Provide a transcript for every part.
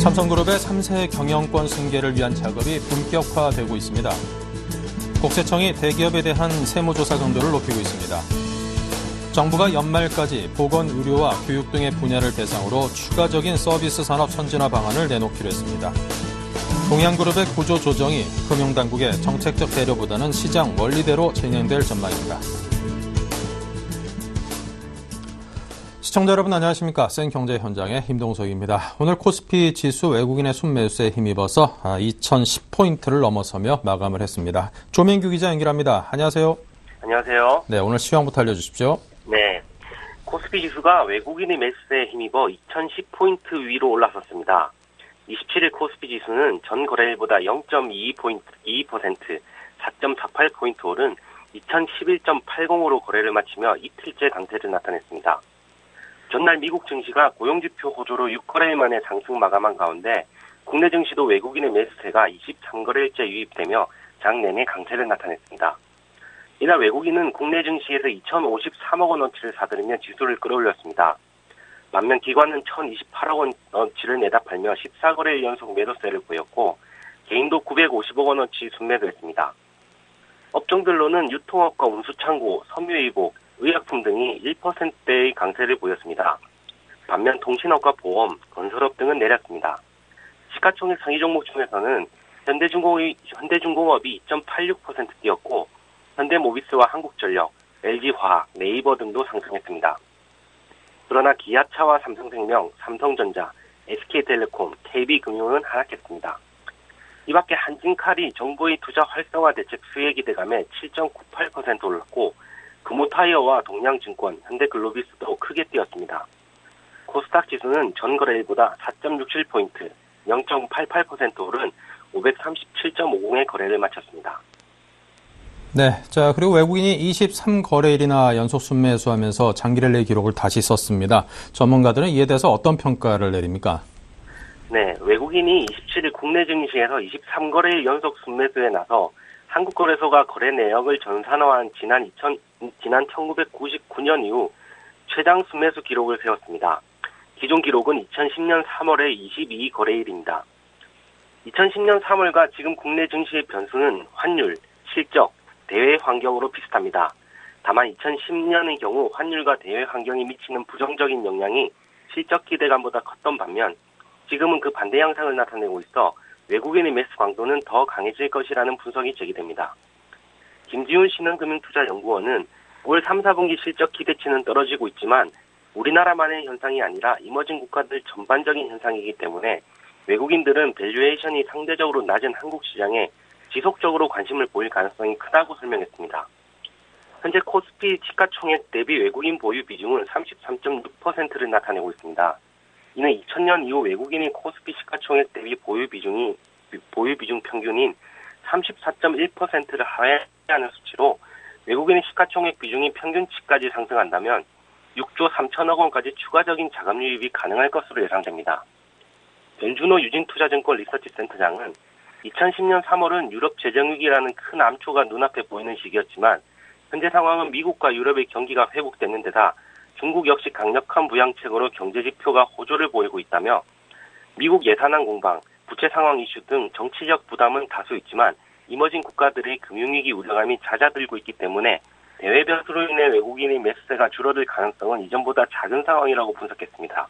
삼성그룹의 3세 경영권 승계를 위한 작업이 본격화되고 있습니다. 국세청이 대기업에 대한 세무조사 정도를 높이고 있습니다. 정부가 연말까지 보건, 의료와 교육 등의 분야를 대상으로 추가적인 서비스 산업 선진화 방안을 내놓기로 했습니다. 동양그룹의 구조 조정이 금융당국의 정책적 배려보다는 시장 원리대로 진행될 전망입니다. 시청자 여러분 안녕하십니까. 센경제 현장의 임동석입니다. 오늘 코스피 지수 외국인의 순매수에 힘입어서 2010포인트를 넘어서며 마감을 했습니다. 조민규 기자 연결합니다. 안녕하세요. 안녕하세요. 네, 오늘 시황부터 알려주십시오. 네, 코스피 지수가 외국인의 매수세에 힘입어 2010포인트 위로 올라섰습니다. 27일 코스피 지수는 전 거래일보다 0.22%, 4.48포인트 오른 2011.80으로 거래를 마치며 이틀째 강세를 나타냈습니다. 전날 미국 증시가 고용지표 호조로 6거래일 만에 상승 마감한 가운데 국내 증시도 외국인의 매수세가 23거래일째 유입되며 장 내내 강세를 나타냈습니다. 이날 외국인은 국내 증시에서 2,053억 원어치를 사들이며 지수를 끌어올렸습니다. 반면 기관은 1,028억 원어치를 내다 팔며 14거래일 연속 매도세를 보였고 개인도 950억 원어치 순매도했습니다. 업종들로는 유통업과 운수창고, 섬유의복, 의약품 등이 1%대의 강세를 보였습니다. 반면 통신업과 보험, 건설업 등은 내렸습니다. 시가총액 상위 종목 중에서는 현대중공업이 2.86% 뛰었고 현대모비스와 한국전력, LG화학, 네이버 등도 상승했습니다. 그러나 기아차와 삼성생명, 삼성전자, SK텔레콤, KB금융은 하락했습니다. 이 밖에 한진칼이 정부의 투자 활성화 대책 수혜 기대감에 7.98% 올랐고 금호타이어와 동양증권, 현대글로비스도 크게 뛰었습니다. 코스닥 지수는 전 거래일보다 4.67포인트, 0.88% 오른 537.50의 거래를 마쳤습니다. 네, 자 그리고 외국인이 23거래일이나 연속 순매수하면서 장기 랠리 기록을 다시 썼습니다. 전문가들은 이에 대해서 어떤 평가를 내립니까? 네, 외국인이 27일 국내 증시에서 23거래일 연속 순매수에 나서 한국거래소가 거래 내역을 전산화한 지난 1999년 이후 최장 순매수 기록을 세웠습니다. 기존 기록은 2010년 3월의 22거래일입니다. 2010년 3월과 지금 국내 증시의 변수는 환율, 실적, 대외 환경으로 비슷합니다. 다만 2010년의 경우 환율과 대외 환경이 미치는 부정적인 영향이 실적 기대감보다 컸던 반면 지금은 그 반대 양상을 나타내고 있어 외국인의 매수 강도는 더 강해질 것이라는 분석이 제기됩니다. 김지훈 신흥금융투자연구원은 올 3, 4분기 실적 기대치는 떨어지고 있지만 우리나라만의 현상이 아니라 이머징 국가들 전반적인 현상이기 때문에 외국인들은 밸류에이션이 상대적으로 낮은 한국 시장에 지속적으로 관심을 보일 가능성이 크다고 설명했습니다. 현재 코스피 시가총액 대비 외국인 보유 비중은 33.6%를 나타내고 있습니다. 이는 2000년 이후 외국인이 코스피 시가총액 대비 보유 비중 평균인 34.1%를 하회하는 수치로 외국인의 시가총액 비중이 평균치까지 상승한다면 6조 3천억 원까지 추가적인 자금 유입이 가능할 것으로 예상됩니다. 벤주노 유진투자증권 리서치센터장은 2010년 3월은 유럽 재정위기라는 큰 암초가 눈앞에 보이는 시기였지만 현재 상황은 미국과 유럽의 경기가 회복되는 데다 중국 역시 강력한 부양책으로 경제지표가 호조를 보이고 있다며 미국 예산안 공방, 부채 상황 이슈 등 정치적 부담은 다소 있지만 이머징 국가들의 금융위기 우려감이 잦아들고 있기 때문에 대외 변수로 인해 외국인의 매수세가 줄어들 가능성은 이전보다 작은 상황이라고 분석했습니다.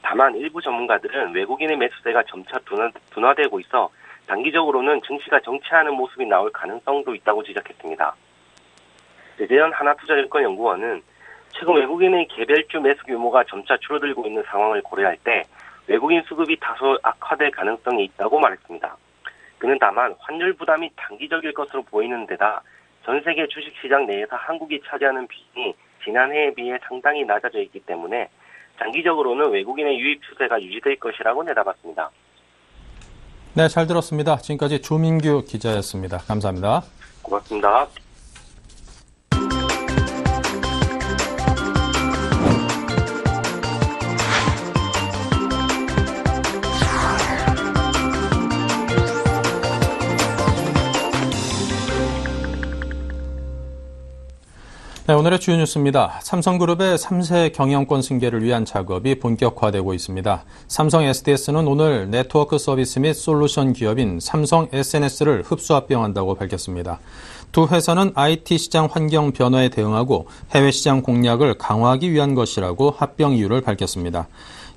다만 일부 전문가들은 외국인의 매수세가 점차 둔화되고 있어 단기적으로는 증시가 정체하는 모습이 나올 가능성도 있다고 지적했습니다. 배재현 하나투자증권연구원은 최근 외국인의 개별주 매수 규모가 점차 줄어들고 있는 상황을 고려할 때 외국인 수급이 다소 악화될 가능성이 있다고 말했습니다. 그는 다만 환율 부담이 단기적일 것으로 보이는 데다 전 세계 주식시장 내에서 한국이 차지하는 비중이 지난해에 비해 상당히 낮아져 있기 때문에 장기적으로는 외국인의 유입 추세가 유지될 것이라고 내다봤습니다. 네, 잘 들었습니다. 지금까지 조민규 기자였습니다. 감사합니다. 고맙습니다. 네, 오늘의 주요 뉴스입니다. 삼성그룹의 3세 경영권 승계를 위한 작업이 본격화되고 있습니다. 삼성 SDS는 오늘 네트워크 서비스 및 솔루션 기업인 삼성 SNS를 흡수 합병한다고 밝혔습니다. 두 회사는 IT 시장 환경 변화에 대응하고 해외 시장 공략을 강화하기 위한 것이라고 합병 이유를 밝혔습니다.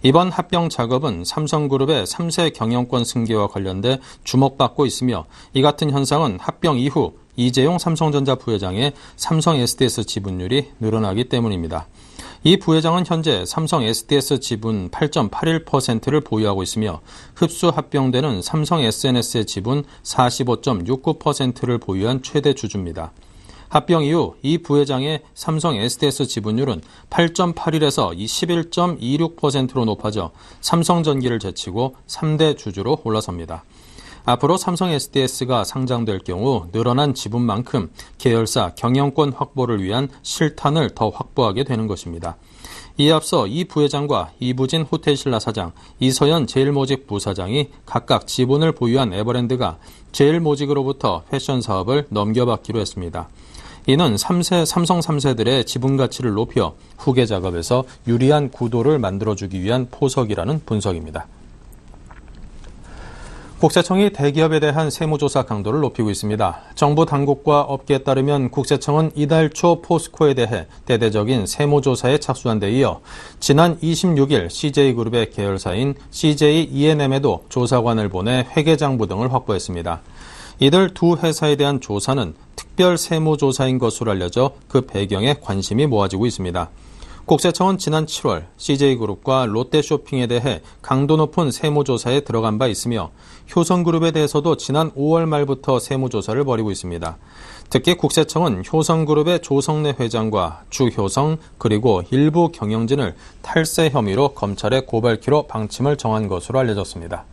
이번 합병 작업은 삼성그룹의 3세 경영권 승계와 관련돼 주목받고 있으며 이 같은 현상은 합병 이후 이재용 삼성전자 부회장의 삼성 SDS 지분율이 늘어나기 때문입니다. 이 부회장은 현재 삼성 SDS 지분 8.81%를 보유하고 있으며 흡수 합병되는 삼성 SNS의 지분 45.69%를 보유한 최대 주주입니다. 합병 이후 이 부회장의 삼성 SDS 지분율은 8.81에서 11.26%로 높아져 삼성전기를 제치고 3대 주주로 올라섭니다. 앞으로 삼성 SDS가 상장될 경우 늘어난 지분만큼 계열사 경영권 확보를 위한 실탄을 더 확보하게 되는 것입니다. 이에 앞서 이 부회장과 이부진 호텔신라 사장, 이서연 제일모직 부사장이 각각 지분을 보유한 에버랜드가 제일모직으로부터 패션 사업을 넘겨받기로 했습니다. 이는 삼성 3세들의 지분 가치를 높여 후계 작업에서 유리한 구도를 만들어주기 위한 포석이라는 분석입니다. 국세청이 대기업에 대한 세무조사 강도를 높이고 있습니다. 정부 당국과 업계에 따르면 국세청은 이달 초 포스코에 대해 대대적인 세무조사에 착수한 데 이어 지난 26일 CJ그룹의 계열사인 CJ E&M에도 조사관을 보내 회계장부 등을 확보했습니다. 이들 두 회사에 대한 조사는 특별 세무조사인 것으로 알려져 그 배경에 관심이 모아지고 있습니다. 국세청은 지난 7월 CJ그룹과 롯데쇼핑에 대해 강도 높은 세무조사에 들어간 바 있으며 효성그룹에 대해서도 지난 5월 말부터 세무조사를 벌이고 있습니다. 특히 국세청은 효성그룹의 조성래 회장과 주효성 그리고 일부 경영진을 탈세 혐의로 검찰에 고발키로 방침을 정한 것으로 알려졌습니다.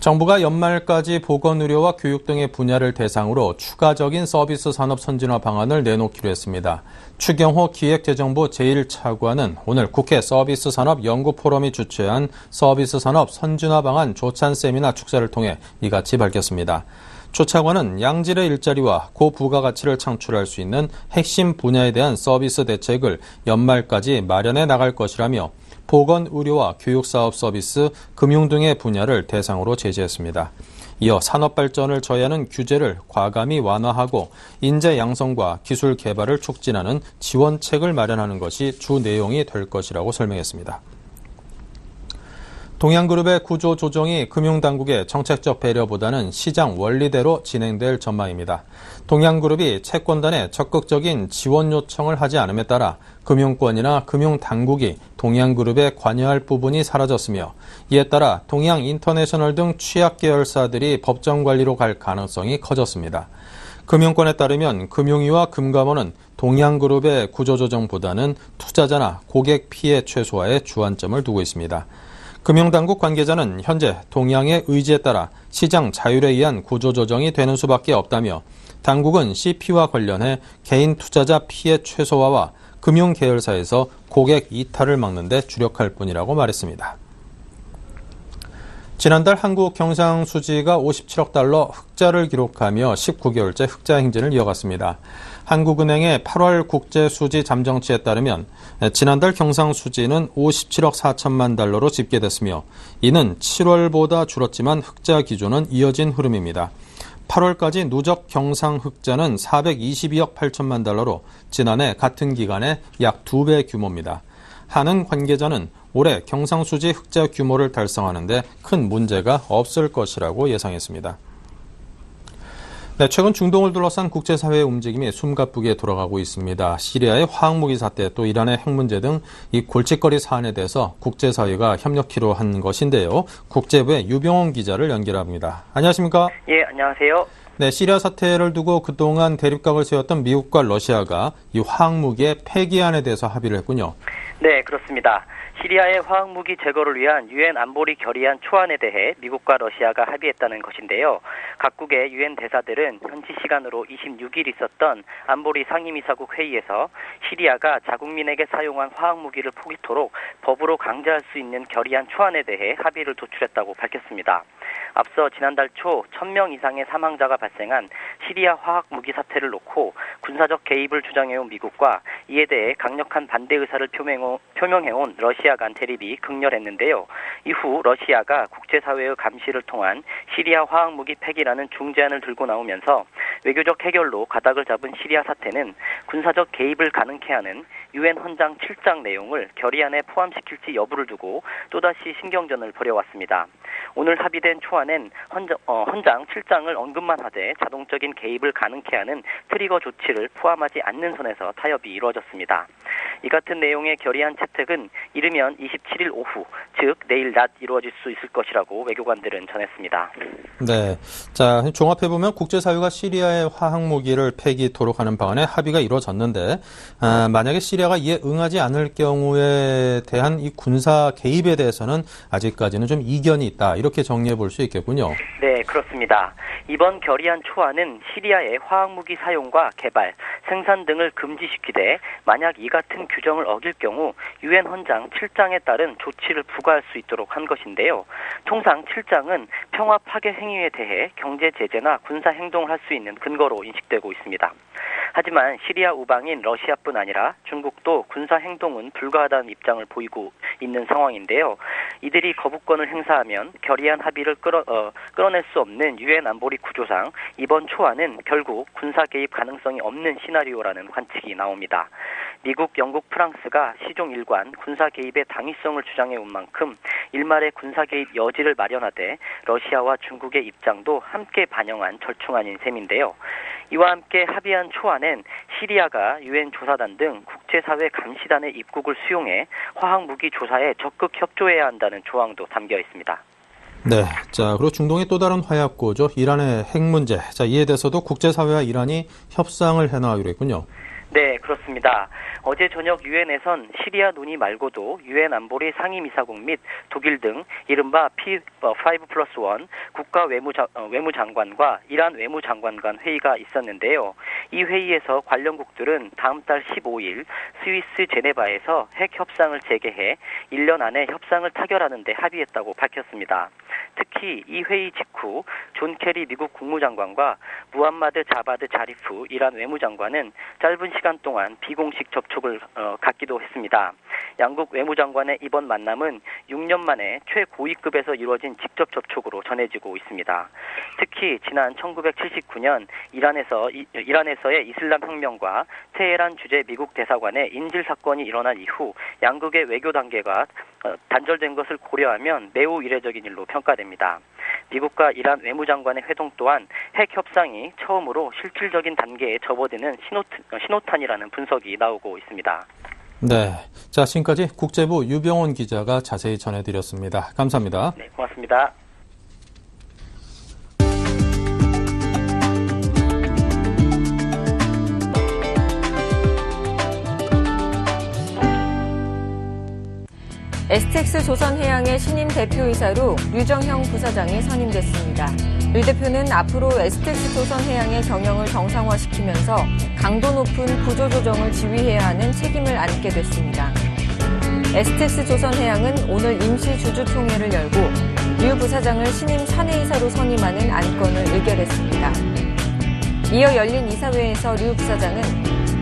정부가 연말까지 보건의료와 교육 등의 분야를 대상으로 추가적인 서비스 산업 선진화 방안을 내놓기로 했습니다. 추경호 기획재정부 제1차관은 오늘 국회 서비스 산업 연구포럼이 주최한 서비스 산업 선진화 방안 조찬 세미나 축사를 통해 이같이 밝혔습니다. 조 차관은 양질의 일자리와 고부가가치를 창출할 수 있는 핵심 분야에 대한 서비스 대책을 연말까지 마련해 나갈 것이라며 보건, 의료와 교육사업 서비스, 금융 등의 분야를 대상으로 제시했습니다. 이어 산업 발전을 저해하는 규제를 과감히 완화하고 인재 양성과 기술 개발을 촉진하는 지원책을 마련하는 것이 주 내용이 될 것이라고 설명했습니다. 동양그룹의 구조 조정이 금융당국의 정책적 배려보다는 시장 원리대로 진행될 전망입니다. 동양그룹이 채권단에 적극적인 지원 요청을 하지 않음에 따라 금융권이나 금융당국이 동양그룹에 관여할 부분이 사라졌으며 이에 따라 동양인터내셔널 등 취약계열사들이 법정관리로 갈 가능성이 커졌습니다. 금융권에 따르면 금융위와 금감원은 동양그룹의 구조조정보다는 투자자나 고객 피해 최소화에 주안점을 두고 있습니다. 금융당국 관계자는 현재 동양의 의지에 따라 시장 자율에 의한 구조조정이 되는 수밖에 없다며 당국은 CP와 관련해 개인 투자자 피해 최소화와 금융계열사에서 고객 이탈을 막는 데 주력할 뿐이라고 말했습니다. 지난달 한국 경상수지가 57억 달러 흑자를 기록하며 19개월째 흑자 행진을 이어갔습니다. 한국은행의 8월 국제수지 잠정치에 따르면 지난달 경상수지는 57억 4천만 달러로 집계됐으며 이는 7월보다 줄었지만 흑자 기조는 이어진 흐름입니다. 8월까지 누적 경상 흑자는 422억 8천만 달러로 지난해 같은 기간의 약 2배 규모입니다. 한은 관계자는 올해 경상수지 흑자 규모를 달성하는 데 큰 문제가 없을 것이라고 예상했습니다. 네, 최근 중동을 둘러싼 국제사회의 움직임이 숨가쁘게 돌아가고 있습니다. 시리아의 화학무기 사태, 또 이란의 핵 문제 등 이 골칫거리 사안에 대해서 국제사회가 협력키로 한 것인데요. 국제부의 유병원 기자를 연결합니다. 안녕하십니까? 예, 안녕하세요. 네, 시리아 사태를 두고 그동안 대립각을 세웠던 미국과 러시아가 이 화학무기의 폐기안에 대해서 합의를 했군요. 네, 그렇습니다. 시리아의 화학무기 제거를 위한 유엔 안보리 결의안 초안에 대해 미국과 러시아가 합의했다는 것인데요. 각국의 유엔 대사들은 현지 시간으로 26일 있었던 안보리 상임이사국 회의에서 시리아가 자국민에게 사용한 화학무기를 포기토록 법으로 강제할 수 있는 결의안 초안에 대해 합의를 도출했다고 밝혔습니다. 앞서 지난달 초 1000명 이상의 사망자가 발생한 시리아 화학 무기 사태를 놓고 군사적 개입을 주장해온 미국과 이에 대해 강력한 반대 의사를 표명해온 러시아 간 대립이 극렬했는데요. 이후 러시아가 국제사회의 감시를 통한 시리아 화학 무기 폐기라는 중재안을 들고 나오면서 외교적 해결로 가닥을 잡은 시리아 사태는 군사적 개입을 가능케 하는 유엔 헌장 7장 내용을 결의안에 포함시킬지 여부를 두고 또다시 신경전을 벌여왔습니다. 오늘 합의된 초안엔 헌장 7장을 언급만 하되 자동적인 개입을 가능케 하는 트리거 조치를 포함하지 않는 선에서 타협이 이루어졌습니다. 이 같은 내용의 결의안 채택은 이르면 27일 오후, 즉 내일 낮 이루어질 수 있을 것이라고 외교관들은 전했습니다. 네, 자 종합해보면 국제사회가 시리아의 화학무기를 폐기토록 하는 방안에 합의가 이루어졌는데 만약에 시리아가 이에 응하지 않을 경우에 대한 이 군사 개입에 대해서는 아직까지는 좀 이견이 있다, 이렇게 정리해 볼 수 있겠군요. 네, 그렇습니다. 이번 결의안 초안은 시리아의 화학무기 사용과 개발, 생산 등을 금지시키되 만약 이 같은 규정을 어길 경우 유엔 헌장 7장에 따른 조치를 부과할 수 있도록 한 것인데요. 통상 7장은 평화 파괴 행위에 대해 경제 제재나 군사 행동을 할 수 있는 근거로 인식되고 있습니다. 하지만 시리아 우방인 러시아뿐 아니라 중국도 군사 행동은 불가하다는 입장을 보이고 있는 상황인데요. 이들이 거부권을 행사하면 결의안 합의를 끌어낼 수 없는 유엔 안보리 구조상 이번 초안은 결국 군사 개입 가능성이 없는 시나리오라는 관측이 나옵니다. 미국, 영국, 프랑스가 시종 일관 군사 개입의 당위성을 주장해온 만큼 일말의 군사 개입 여지를 마련하되 러시아와 중국의 입장도 함께 반영한 절충안인 셈인데요. 이와 함께 합의한 초안엔 시리아가 유엔 조사단 등 국제사회 감시단의 입국을 수용해 화학무기 조사에 적극 협조해야 한다는 조항도 담겨 있습니다. 네, 자 그리고 중동의 또 다른 화약고죠, 이란의 핵 문제. 자 이에 대해서도 국제사회와 이란이 협상을 해나가기로 했군요. 네, 그렇습니다. 어제 저녁 유엔에선 시리아 논의 말고도 유엔 안보리 상임이사국 및 독일 등 이른바 P5+1 국가 외무장관과 이란 외무장관 간 회의가 있었는데요. 이 회의에서 관련국들은 다음 달 15일 스위스 제네바에서 핵 협상을 재개해 1년 안에 협상을 타결하는 데 합의했다고 밝혔습니다. 특히 이 회의 직후 존 케리 미국 국무장관과 무함마드 자바드 자리프 이란 외무장관은 짧은 시간 동안 비공식 접촉을 갖기도 했습니다. 양국 외무장관의 이번 만남은 6년 만에 최고위급에서 이루어진 직접 접촉으로 전해지고 있습니다. 특히 지난 1979년 이란에서의 이슬람 혁명과 테헤란 주재 미국 대사관의 인질 사건이 일어난 이후 양국의 외교 단계가 단절된 것을 고려하면 매우 이례적인 일로 평가됩니다. 미국과 이란 외무장관의 회동 또한 핵 협상이 처음으로 실질적인 단계에 접어드는 신호탄이라는 분석이 나오고 있습니다. 네, 자 지금까지 국제부 유병원 기자가 자세히 전해드렸습니다. 감사합니다. 네, 고맙습니다. STX 조선해양의 신임 대표이사로 류정형 부사장이 선임됐습니다. 류 대표는 앞으로 STX 조선해양의 경영을 정상화시키면서 강도 높은 구조조정을 지휘해야 하는 책임을 안게 됐습니다. STX 조선해양은 오늘 임시 주주총회를 열고 류 부사장을 신임 사내이사로 선임하는 안건을 의결했습니다. 이어 열린 이사회에서 류 부사장은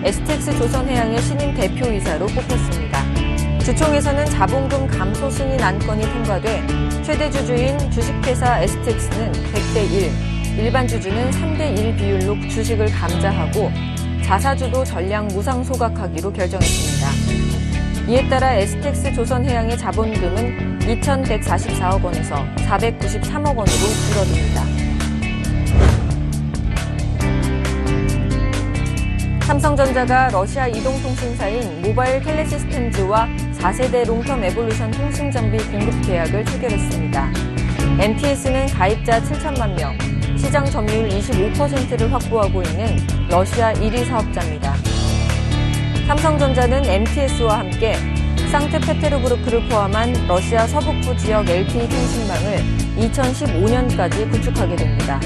STX 조선해양의 신임 대표이사로 뽑혔습니다. 주총에서는 자본금 감소 승인 안건이 통과돼 최대 주주인 주식회사 STX는 100대 1, 일반 주주는 3대 1 비율로 주식을 감자하고 자사주도 전량 무상 소각하기로 결정했습니다. 이에 따라 STX 조선해양의 자본금은 2,144억 원에서 493억 원으로 줄어듭니다. 삼성전자가 러시아 이동통신사인 모바일 텔레시스템즈와 4세대 롱텀 에볼루션 통신장비 공급 계약을 체결했습니다. MTS는 가입자 7천만 명, 시장 점유율 25%를 확보하고 있는 러시아 1위 사업자입니다. 삼성전자는 MTS와 함께 상트페테르부르크를 포함한 러시아 서북부 지역 LTE 통신망을 2015년까지 구축하게 됩니다.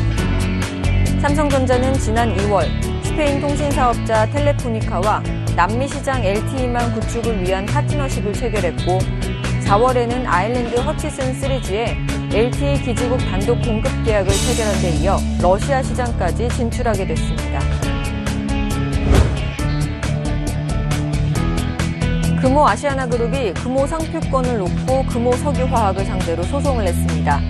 삼성전자는 지난 2월 스페인 통신사업자 텔레포니카와 남미 시장 LTE망 구축을 위한 파트너십을 체결했고 4월에는 아일랜드 허치슨 시리즈에 LTE 기지국 단독 공급 계약을 체결한 데 이어 러시아 시장까지 진출하게 됐습니다. 금호 아시아나그룹이 금호 상표권을 놓고 금호 석유화학을 상대로 소송을 냈습니다.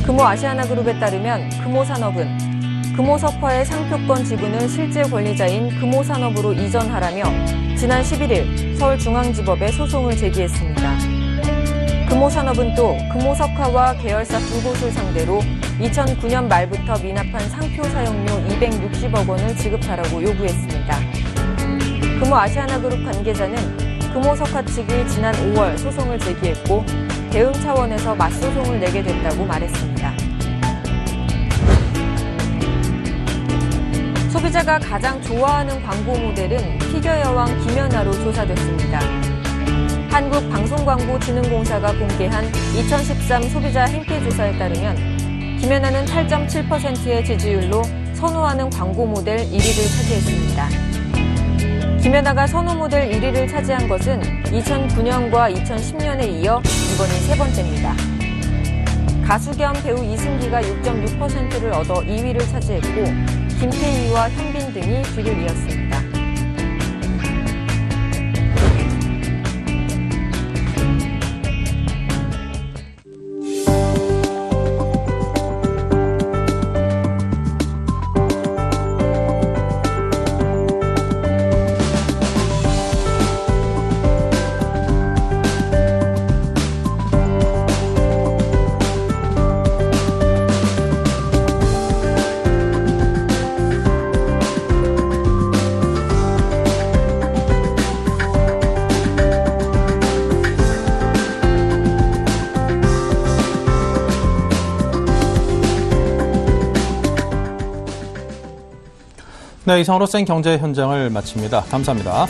금호 아시아나그룹에 따르면 금호산업은 금호석화의 상표권 지분을 실제 권리자인 금호산업으로 이전하라며 지난 11일 서울중앙지법에 소송을 제기했습니다. 금호산업은 또 금호석화와 계열사 두 곳을 상대로 2009년 말부터 미납한 상표 사용료 260억 원을 지급하라고 요구했습니다. 금호 아시아나그룹 관계자는 금호석화 측이 지난 5월 소송을 제기했고 대응 차원에서 맞소송을 내게 됐다고 말했습니다. 소비자가 가장 좋아하는 광고 모델은 피겨 여왕 김연아로 조사됐습니다. 한국방송광고진흥공사가 공개한 2013 소비자 행태조사에 따르면 김연아는 8.7%의 지지율로 선호하는 광고 모델 1위를 차지했습니다. 김연아가 선호 모델 1위를 차지한 것은 2009년과 2010년에 이어 이번이 세 번째입니다. 가수 겸 배우 이승기가 6.6%를 얻어 2위를 차지했고 김태희와 현빈 등이 뒤를 이었습니다. 네, 이상으로 생경제 현장을 마칩니다. 감사합니다.